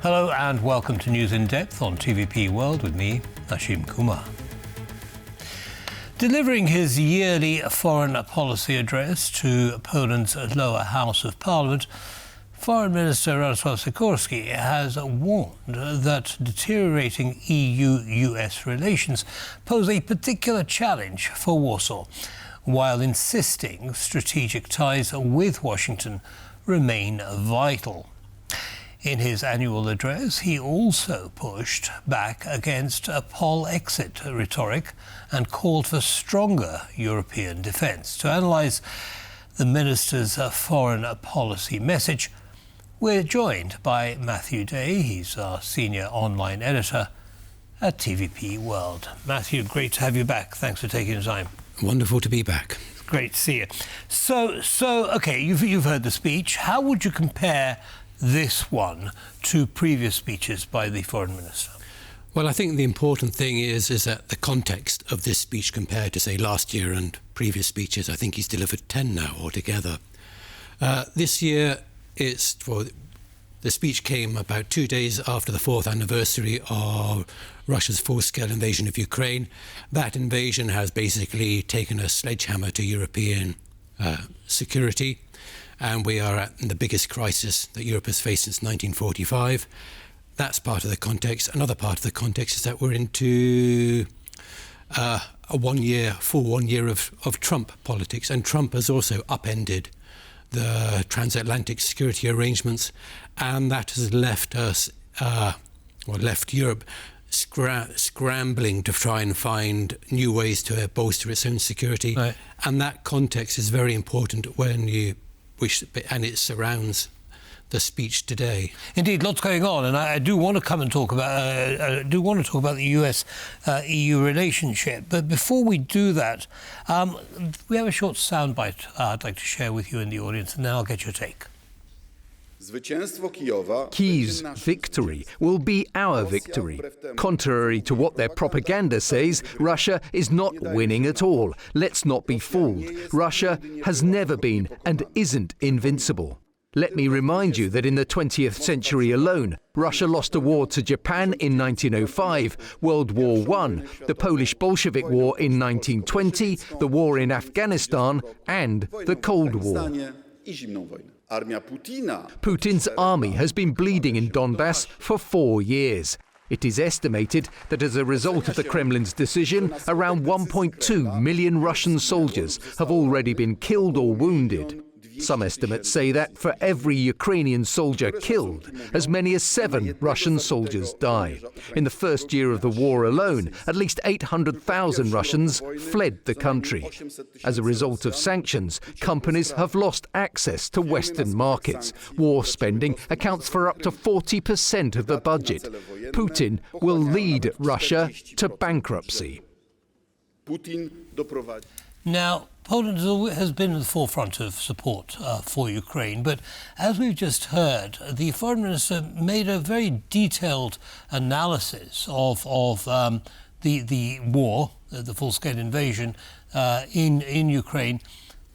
Hello and welcome to News in Depth on TVP World with me, Ashim Kumar. Delivering his yearly foreign policy address to Poland's lower house of parliament, Foreign Minister Radosław Sikorski has warned that deteriorating EU-US relations pose a particular challenge for Warsaw, while insisting strategic ties with Washington remain vital. In his annual address, he also pushed back against a Pol exit rhetoric and called for stronger European defence. To analyse the minister's foreign policy message, we're joined by Matthew Day. He's our senior online editor at TVP World. Matthew, great to have you back. Thanks for taking the time. Wonderful to be back. Great to see you. So, okay, you've heard the speech. How would you compare this one to previous speeches by the foreign minister? Well, I think the important thing is that the context of this speech compared to, say, last year and previous speeches, I think he's delivered 10 now altogether. This year, the speech came about 2 days after the 4th anniversary of Russia's full-scale invasion of Ukraine. That invasion has basically taken a sledgehammer to European security, and we are at the biggest crisis that Europe has faced since 1945. That's part of the context. Another part of the context is that we're into a full one year of Trump politics, and Trump has also upended the transatlantic security arrangements, and that has left us, left Europe scrambling to try and find new ways to bolster its own security. Right. And that context is very important when you and it surrounds the speech today. Indeed, lots going on, and I do want to come and talk about. The US-EU relationship. But before we do that, we have a short soundbite I'd like to share with you in the audience, and then I'll get your take. Kyiv's victory will be our victory. Contrary to what their propaganda says, Russia is not winning at all. Let's not be fooled. Russia has never been and isn't invincible. Let me remind you that in the 20th century alone, Russia lost a war to Japan in 1905, World War I, the Polish Bolshevik War in 1920, the war in Afghanistan, and the Cold War. Putin's army has been bleeding in Donbass for 4 years. It is estimated that as a result of the Kremlin's decision, around 1.2 million Russian soldiers have already been killed or wounded. Some estimates say that for every Ukrainian soldier killed, as many as 7 Russian soldiers die. In the first year of the war alone, at least 800,000 Russians fled the country. As a result of sanctions, companies have lost access to Western markets. War spending accounts for up to 40% of the budget. Putin will lead Russia to bankruptcy. Now, Poland has been at the forefront of support for Ukraine, but as we've just heard, the foreign minister made a very detailed analysis of the war, the full-scale invasion in Ukraine.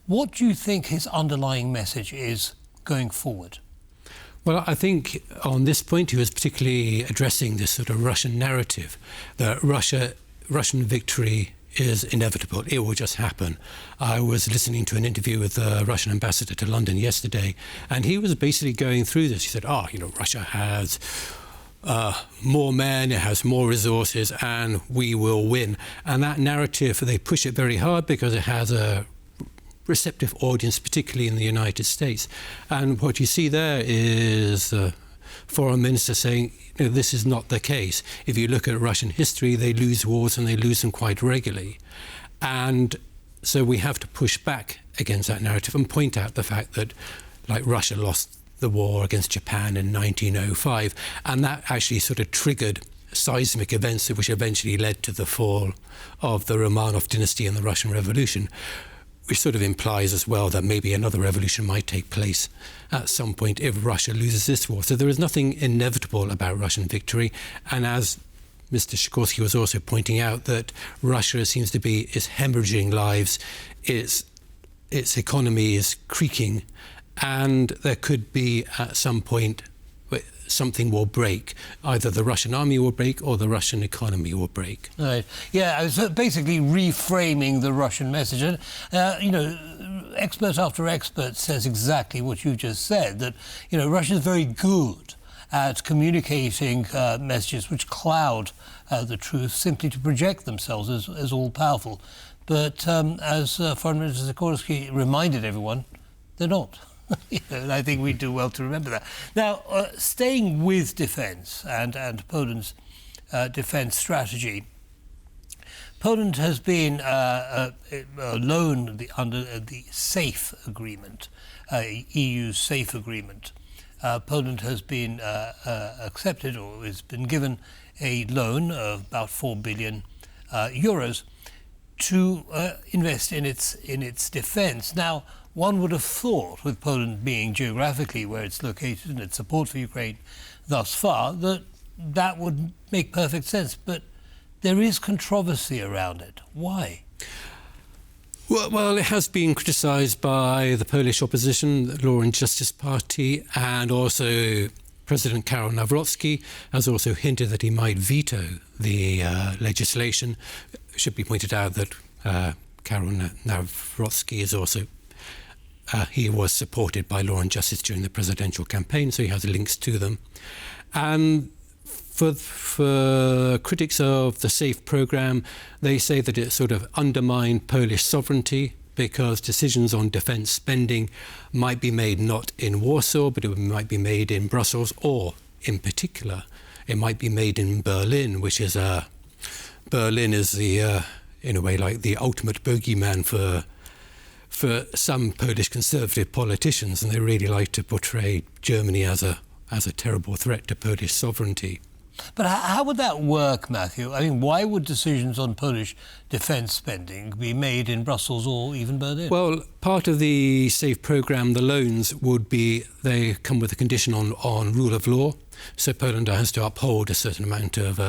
What do you think his underlying message is going forward? Well, I think on this point he was particularly addressing this sort of Russian narrative, that Russian victory is inevitable. It will just happen. I was listening to an interview with the Russian ambassador to London yesterday, and he was basically going through this. He said, Russia has more men, it has more resources, and we will win. And that narrative, they push it very hard because it has a receptive audience, particularly in the United States. And what you see there is the foreign minister saying, this is not the case. If you look at Russian history, they lose wars and they lose them quite regularly. And so we have to push back against that narrative and point out the fact that, like, Russia lost the war against Japan in 1905, and that actually sort of triggered seismic events which eventually led to the fall of the Romanov dynasty and the Russian Revolution, which sort of implies as well that maybe another revolution might take place at some point if Russia loses this war. So there is nothing inevitable about Russian victory. And as Mr. Sikorski was also pointing out, that Russia seems to be is hemorrhaging lives, its economy is creaking, and there could be at some point but something will break. Either the Russian army will break or the Russian economy will break. Right. Yeah, so basically reframing the Russian message. And, expert after expert says exactly what you just said, that, Russia is very good at communicating messages which cloud the truth simply to project themselves as all-powerful. But as Foreign Minister Sikorski reminded everyone, they're not. And I think we do well to remember that. Now, staying with defence and Poland's defence strategy, Poland has been alone under the SAFE agreement, EU's SAFE agreement. Poland has been accepted, or has been given a loan of about 4 billion euros to invest in its defence. Now, one would have thought, with Poland being geographically where it's located and its support for Ukraine thus far, that would make perfect sense. But there is controversy around it. Why? Well, it has been criticised by the Polish opposition, the Law and Justice Party, and also President Karol Nawrocki has also hinted that he might veto the legislation. It should be pointed out that Karol Nawrocki is also he was supported by Law and Justice during the presidential campaign, so he has links to them. And for critics of the SAFE programme, they say that it sort of undermined Polish sovereignty because decisions on defence spending might be made not in Warsaw, but it might be made in Brussels, or in particular, it might be made in Berlin, which is Berlin is the in a way like the ultimate bogeyman for some Polish conservative politicians, and they really like to portray Germany as a terrible threat to Polish sovereignty. But how would that work, Matthew? I mean, why would decisions on Polish defence spending be made in Brussels or even Berlin? Well, part of the SAFE programme, the loans they come with a condition on rule of law. So Poland has to uphold a certain amount of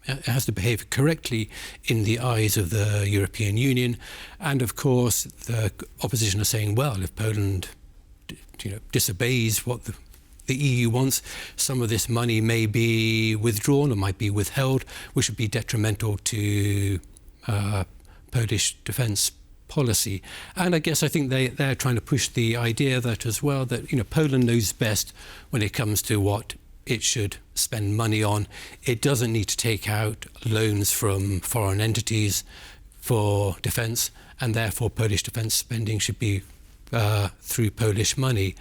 it has to behave correctly in the eyes of the European Union. And of course, the opposition are saying, well, if Poland disobeys what the EU wants, some of this money may be withdrawn or might be withheld, which would be detrimental to Polish defence policy. And I think they're trying to push the idea that as well, that Poland knows best when it comes to what it should spend money on. It doesn't need to take out loans from foreign entities for defence, and therefore Polish defence spending should be through Polish money.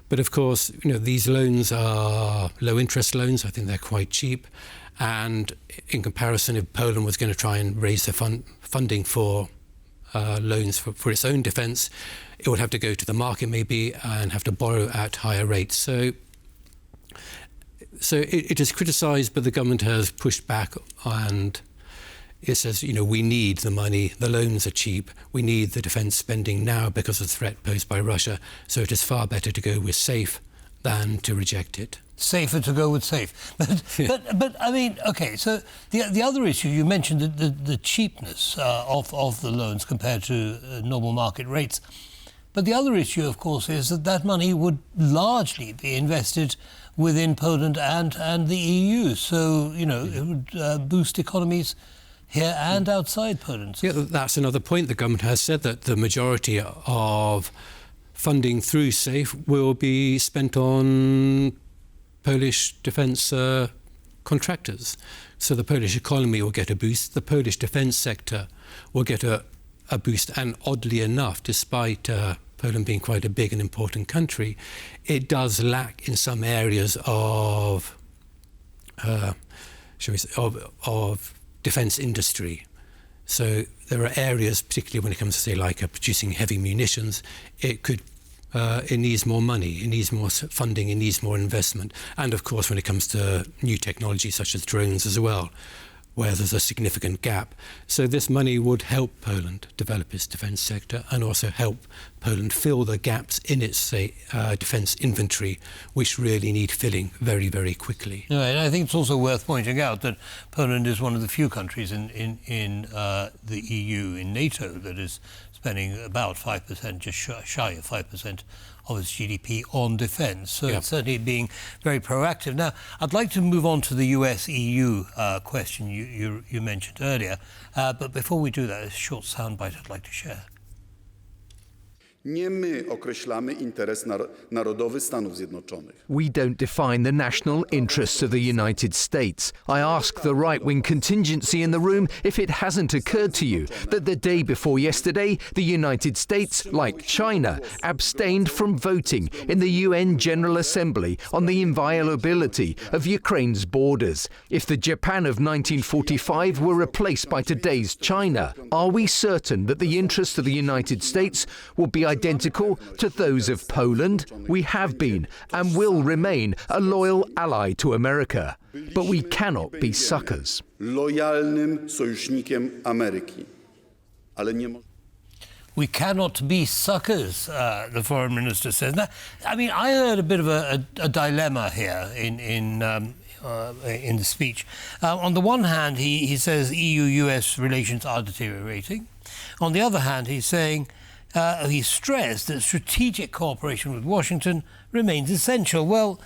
But of course, these loans are low interest loans. I think they're quite cheap. And in comparison, if Poland was going to try and raise the funding for loans for its own defence, it would have to go to the market maybe and have to borrow at higher rates. So it is criticised, but the government has pushed back, and it says, we need the money, the loans are cheap, we need the defence spending now because of the threat posed by Russia, so it is far better to go with SAFE than to reject it. Safer to go with SAFE. But I mean, OK, so the other issue, you mentioned the cheapness of the loans compared to normal market rates. But the other issue, of course, is that money would largely be invested within Poland and the EU. So, it would boost economies here and outside Poland. Yeah, that's another point. The government has said that the majority of funding through SAFE will be spent on Polish defence contractors. So the Polish economy will get a boost. The Polish defence sector will get a boost. And oddly enough, despite Poland being quite a big and important country, it does lack in some areas of defence industry. So there are areas, particularly when it comes to, say, like producing heavy munitions, it needs more money, it needs more funding, it needs more investment. And of course, when it comes to new technology such as drones as well, where there's a significant gap. So this money would help Poland develop its defence sector and also help Poland fill the gaps in its, say, defence inventory, which really need filling very, very quickly. Yeah, and I think it's also worth pointing out that Poland is one of the few countries in the EU, in NATO, that is spending about 5%, just shy of 5% of its GDP on defence. So it's certainly being very proactive. Now, I'd like to move on to the US-EU question you mentioned earlier. But before we do that, a short soundbite I'd like to share. Nie my określamy interes narodowy Stanów Zjednoczonych. We don't define the national interests of the United States. I ask the right-wing contingency in the room if it hasn't occurred to you that the day before yesterday, the United States, like China, abstained from voting in the UN General Assembly on the inviolability of Ukraine's borders. If the Japan of 1945 were replaced by today's China, are we certain that the interests of the United States will be identical to those of Poland? We have been and will remain a loyal ally to America, but we cannot be suckers. Lojalnym sojusznikiem Ameryki. Ale nie We cannot be suckers, the foreign minister says. Now, I mean, I heard a bit of a dilemma here in the speech. On the one hand, he says EU-US relations are deteriorating. On the other hand, he's saying he stressed that strategic cooperation with Washington remains essential. Well,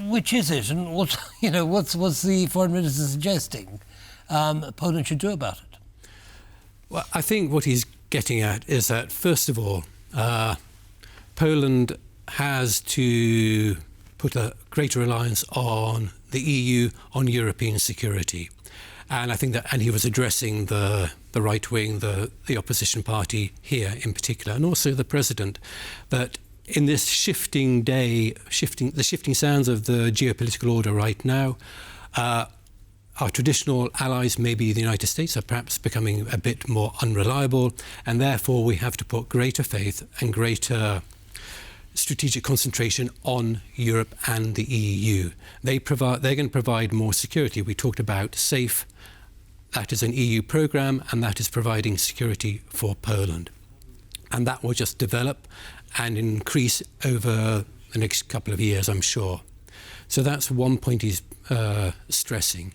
which is it, and what's the foreign minister suggesting Poland should do about it? Well, I think what he's getting at is that, first of all, Poland has to put a greater reliance on the EU on European security. And I think that, and he was addressing the right wing, the opposition party here in particular, and also the president, that in this shifting sands of the geopolitical order right now, our traditional allies, maybe the United States, are perhaps becoming a bit more unreliable, and therefore we have to put greater faith and greater strategic concentration on Europe and the EU. They're going to provide more security. We talked about SAFE. That is an EU program, and that is providing security for Poland. And that will just develop and increase over the next couple of years, I'm sure. So that's one point he's stressing.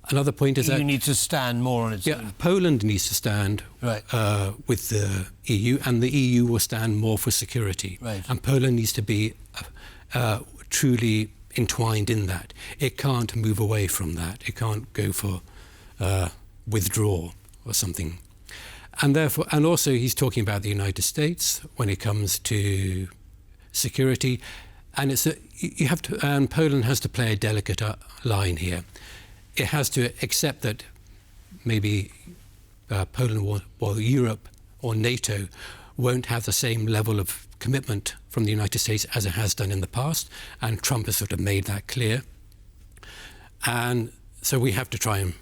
Another point is that... You need to stand more on its own. Poland needs to stand with the EU, and the EU will stand more for security. Right. And Poland needs to be truly entwined in that. It can't move away from that. It can't go for withdrawal or something. And therefore, and also he's talking about the United States when it comes to security. And and Poland has to play a delicate line here. It has to accept that maybe Poland or Europe or NATO won't have the same level of commitment from the United States as it has done in the past, and Trump has sort of made that clear. And so we have to try and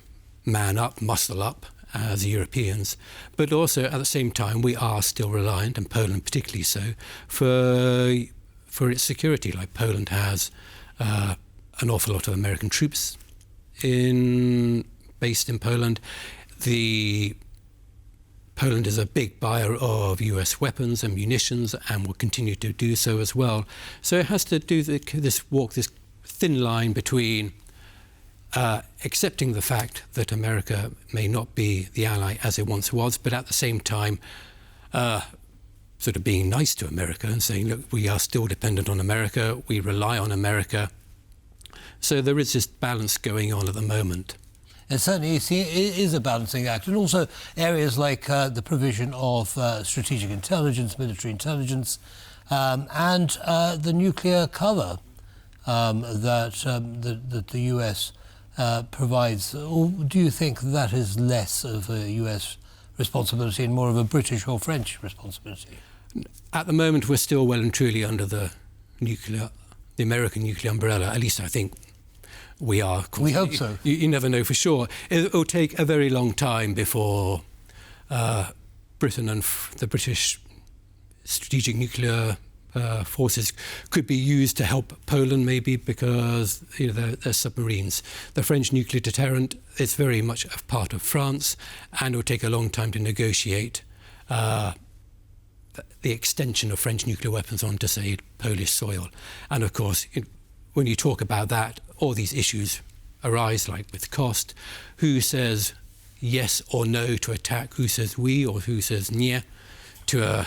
man up, muscle up as Europeans, but also at the same time we are still reliant, and Poland particularly so, for its security. Like Poland has an awful lot of American troops based in Poland. Poland is a big buyer of US weapons and munitions and will continue to do so as well. So it has to walk this thin line between accepting the fact that America may not be the ally as it once was, but at the same time sort of being nice to America and saying, look, we are still dependent on America, we rely on America. So there is this balance going on at the moment. And certainly it is a balancing act. And also areas like the provision of strategic intelligence, military intelligence, and the nuclear cover that the US provides. Or do you think that is less of a US responsibility and more of a British or French responsibility? At the moment, we're still well and truly under the American nuclear umbrella. At least I think we are. We hope so. You never know for sure. It will take a very long time before Britain and the British strategic nuclear forces could be used to help Poland, maybe because they're submarines. The French nuclear deterrent is very much a part of France, and it will take a long time to negotiate the extension of French nuclear weapons onto, say, Polish soil. And of course, when you talk about that, all these issues arise, like with cost. Who says yes or no to attack, who says oui or who says nie to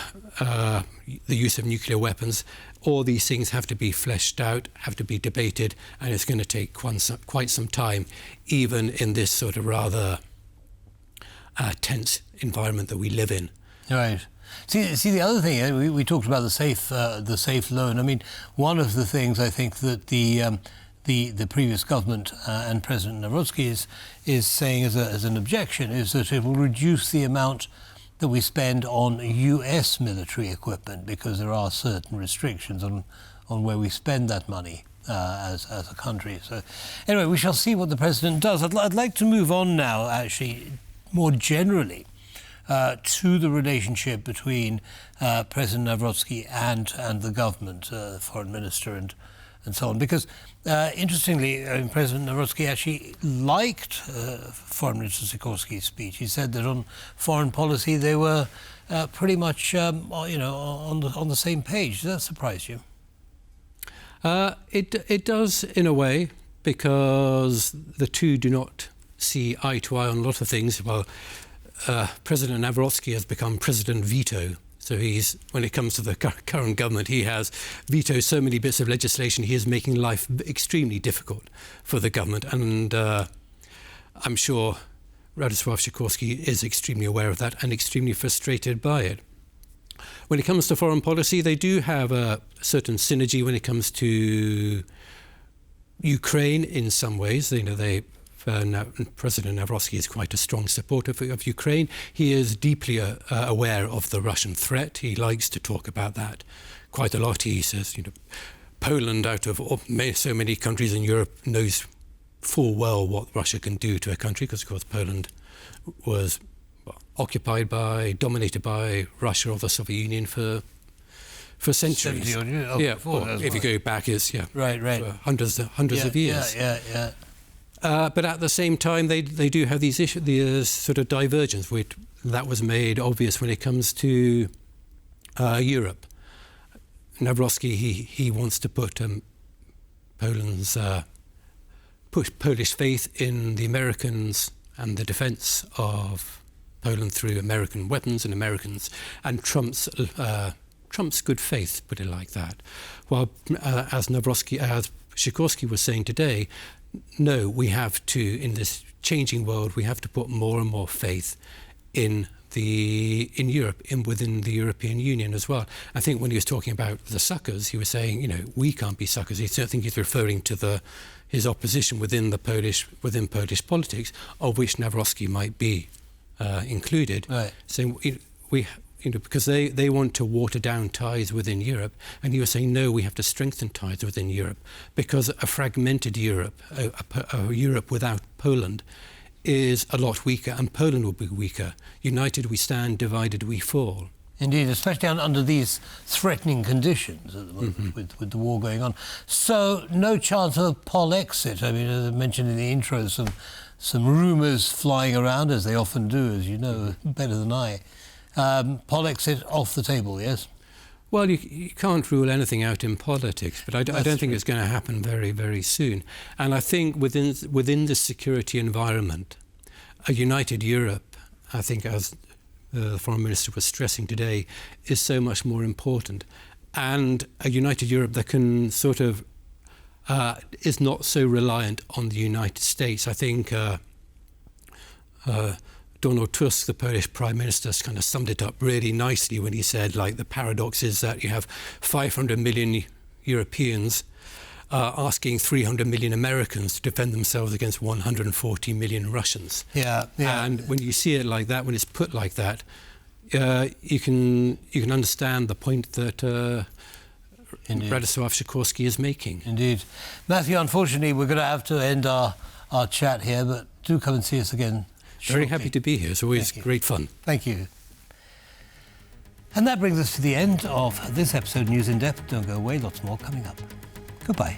the use of nuclear weapons. All these things have to be fleshed out, have to be debated, and it's going to take quite some time, even in this sort of rather tense environment that we live in. Right. See, the other thing, we talked about the safe loan. I mean, one of the things I think that the previous government and President Nawrocki is saying as an objection is that it will reduce the amount that we spend on US military equipment, because there are certain restrictions on where we spend that money as a country. So anyway, we shall see what the President does. I'd like to move on now, actually, more generally, to the relationship between President Nawrocki and the government, the foreign minister and so on. Because interestingly, President Nawrocki actually liked Foreign Minister Sikorski's speech. He said that on foreign policy they were pretty much on the same page. Does that surprise you? It does in a way, because the two do not see eye to eye on a lot of things. Well, President Nawrocki has become President Veto. So when it comes to the current government, he has vetoed so many bits of legislation. He is making life extremely difficult for the government. And I'm sure Radosław Sikorski is extremely aware of that and extremely frustrated by it. When it comes to foreign policy, they do have a certain synergy when it comes to Ukraine in some ways. President Nawrocki is quite a strong supporter of Ukraine. He is deeply aware of the Russian threat. He likes to talk about that quite a lot. He says, Poland, out of so many countries in Europe, knows full well what Russia can do to a country, because, of course, Poland was dominated by Russia or the Soviet Union for centuries. If you go back, right. For hundreds of years. Yeah. But at the same time, they do have these issues, the sort of divergence that was made obvious when it comes to Europe. Nawrocki, he wants to put Polish faith in the Americans and the defence of Poland through American weapons and Americans, and Trump's good faith, put it like that. While as Sikorski was saying today, no, we have to, in this changing world, we have to put more and more faith in Europe, within the European Union as well. I think when he was talking about the suckers, he was saying, we can't be suckers. I think he's referring to his opposition within Polish politics, of which Nawrocki might be included. Right. So because they want to water down ties within Europe, and he was saying, no, we have to strengthen ties within Europe, because a fragmented Europe, a Europe without Poland, is a lot weaker, and Poland will be weaker. United we stand, divided we fall. Indeed, especially under these threatening conditions at the moment, with the war going on. So, no chance of a Polexit. I mean, as I mentioned in the intro, some rumours flying around, as they often do, as you know better than I. Polexit off the table, yes? Well, you can't rule anything out in politics, but I don't think it's going to happen very, very soon. And I think within the security environment, a united Europe, I think, as the Foreign Minister was stressing today, is so much more important. And a united Europe that can sort of is not so reliant on the United States. I think Donald Tusk, the Polish Prime Minister, kind of summed it up really nicely when he said, the paradox is that you have 500 million Europeans asking 300 million Americans to defend themselves against 140 million Russians. Yeah. And when you see it like that, when it's put like that, you can understand the point that Radosław Sikorski is making. Indeed. Matthew, unfortunately, we're going to have to end our chat here, but do come and see us again shortly. Very happy to be here. It's always great fun. Thank you. And that brings us to the end of this episode of News in Depth. Don't go away, lots more coming up. Goodbye.